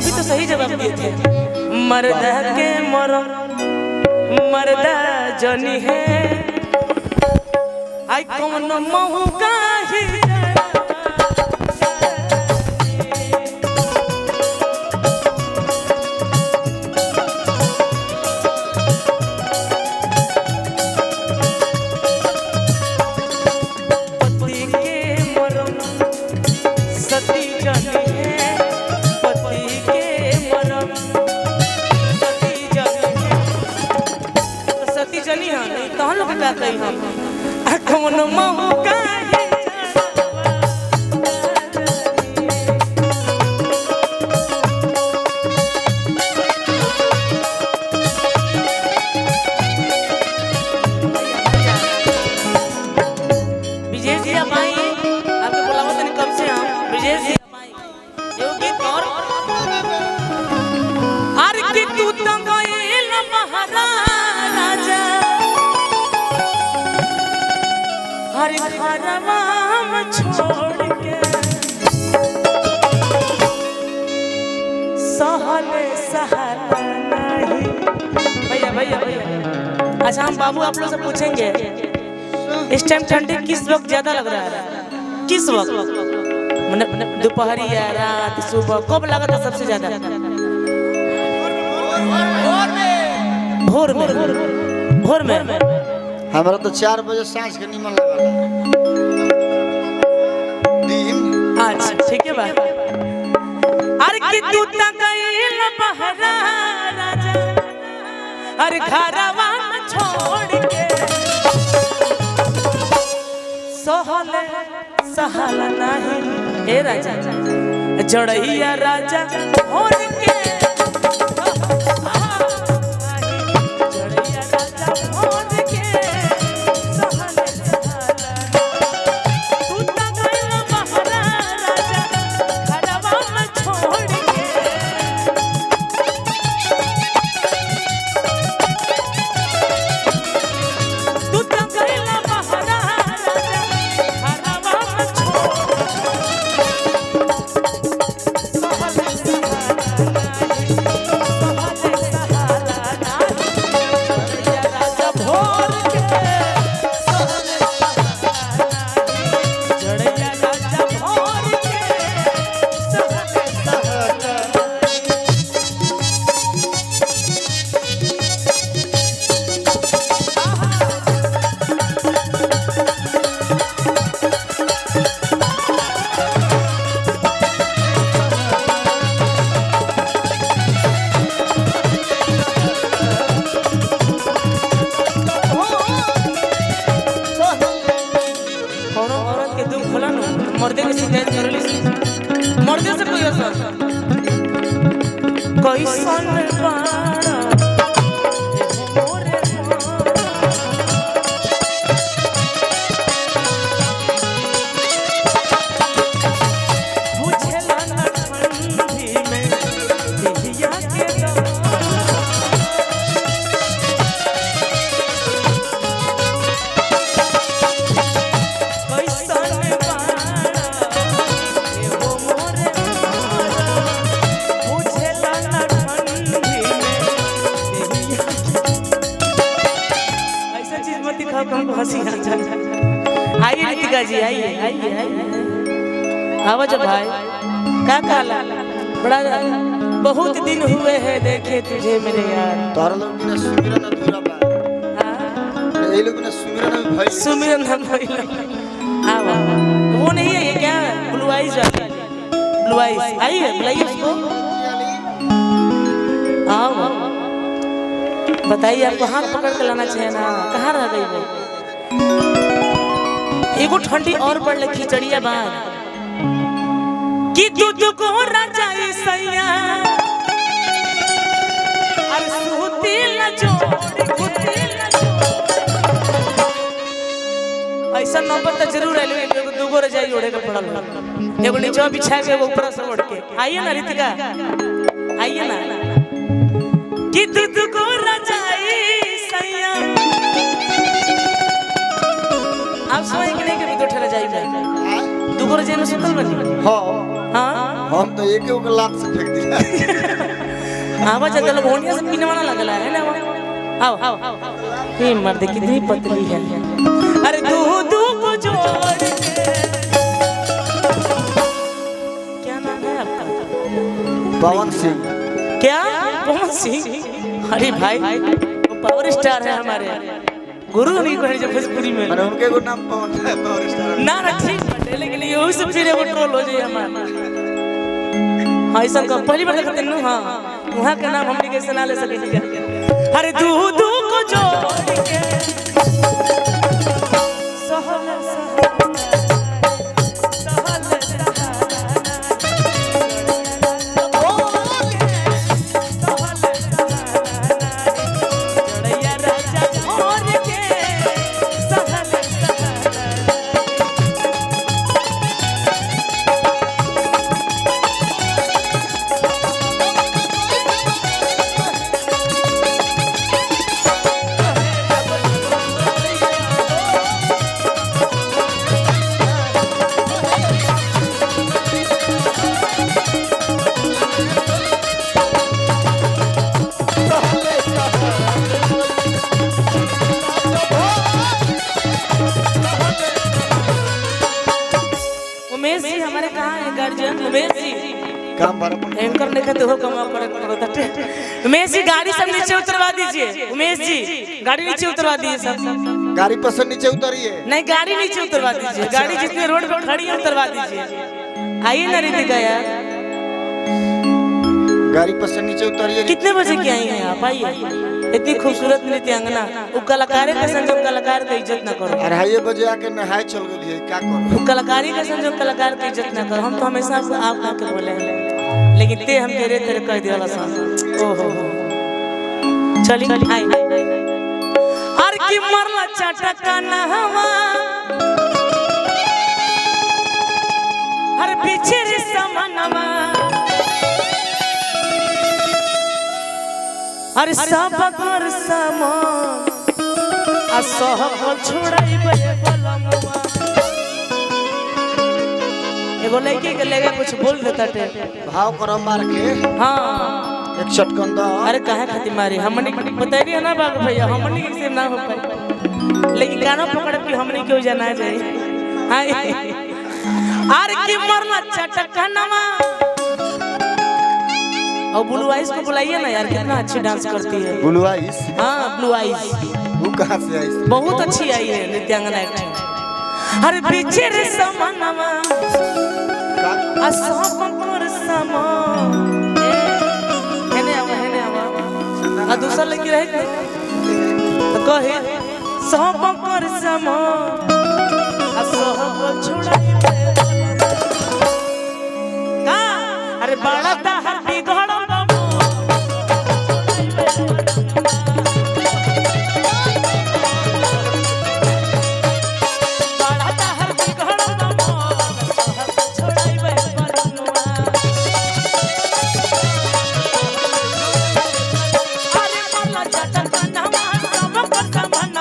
भी तो सही जवाब दिए थे। मर्दा के मरम मर्दा जनी है आई कौन महू काही कहीं हम कौन महू काही विजय जी आप आइए, आपके बुलावा तो कब से हम विजय जी आप आइए। यो गीत और अरे कि तू तो गइल महाराजा हरे घरवा में छोड़ के सहले सहला नहीं। भैया भैया भैया अच्छा हम बाबू आप लोग से पूछेंगे इस टाइम ठंडी किस वक्त ज्यादा लग रहा है? किस वक्त दोपहर या रात सुबह कब लगा था सबसे ज्यादा? भोर में भोर में हमारा तो 4 बजे सांझ के निमन लगा दिन। अच्छा ठीक है बा अरे कि तू त गइल बहरा राजा अरे घरवा में छोड़ के सहले सहला नहीं ए राजा जड़ैया राजा होर के मर्दे की शिकायत कर ली मर्दे से कोई असर कोई सन पाड़ा हंसी आइए नीतिका जी आइए आइए आइए आवाज भाई क्या कहला बड़ा बहुत दिन हुए हैं देखे तुझे मेरे यार तोरा लोग बिना सुमिरन अधूरा बा। हां ये लोग बिना सुमिरन हम भइल आवा वो नहीं है ये क्या ब्लू आइज वाली ब्लू आइज आइए बुलाइए उसको आओ बताइए आपको हाथ पकड़ के लाना चाहिए ना कहाँ रह गई वो एगो ठंडी और पड़ ले खिचड़िया बार कि दूध को राजा सैया अरे सुती ल जोड़ ऐसा नंबर तो जरूर आइले एगो दूगो रजाई ओढ़े के पड़ल एगो नीचे बिछा के एगो ऊपर से ओढ़ के आइए ना रितिका आइए ना कि दूध को रजाई सैया आप समय के नहीं के भी तो ठहर जाई जाए दुगो रजाई में सुतल बनी। हां हां हम तो एक लात से फेंक दिया आवाज ज्यादा लोग होनिया से पीने वाला लगला है ना। आओ आओ ये मर्द कितनी पतली है। अरे दो को जोड़ के। क्या नाम है आपका? पवन सिंह। क्या पवन सिंह? अरे भाई वो पावर स्टार है हमारे गुरु नहीं कहे जब भोजपुरी में। अरे उनके को नाम पवन है, पावर स्टार ना ना ठीक है लेकिन ये वही सब फिर वो ट्रोल हो जाए हमारा। हाँ ऐसा का पहली बार देखते हैं। हाँ वहाँ का नाम हमने कैसे ना ले सके। अरे दो को जोड़ के सहल उमेश जी हमारे कहाँ है गार्जियन? उमेश जी काम बराबर एंकर नहीं कहते हो कमा करे उमेश जी गाड़ी सब नीचे उतरवा दीजिए। उमेश जी गाड़ी नीचे उतरवा दीजिए सब। गाड़ी पर से नीचे उतरिए। नहीं गाड़ी नीचे उतरवा दीजिए। गाड़ी जितने रोड पर खड़ी है उतरवा दीजिए। आइए ना रितिका यार गाड़ी पर से नीचे उतरिए। कितने बजे की आई हैं आप? आइए इतनी खूबसूरत नृत्यांगना वो कलाकारी का संजम कलाकार का इज्जत ना करो। 2:30 बजे आके नहाए चल गई है क्या करो। वो कलाकारी का संजम कलाकार की इज्जत ना करो। हम तो हमेशा आप आके बोले हैं लेकिन ते हम तेरे तेरे कह दिया ला सा। ओहो चली आई हर की मरला चटका ना हवा हर पीछे रे समनवा अरे सब कर समान आ सहब छोड़ाइबे बलमवा। एगो लड़की के लेगा कुछ बोल देता टे भाव करो मार के। हाँ एक चटकन दो। अरे काहे खातिर मारी हमनी बताइए ना बाबू भैया हमनी से ना हो पाए लेकिन गाना पकड़ के हमनी क्यों जाना जाए। हां अरे की मरना चटकनवा और ब्लू आइज को बुलाइए ना यार कितना अच्छी डांस करती है। ब्लू आइज? हाँ ब्लू आइज। वो कहाँ से आई? बहुत अच्छी आई है नृत्यांगना एक्टिंग। अरे पीछे रे समनवा आ सब कर समान हेने आवा आ दूसरा लड़की रहे तो कहे सब कर समान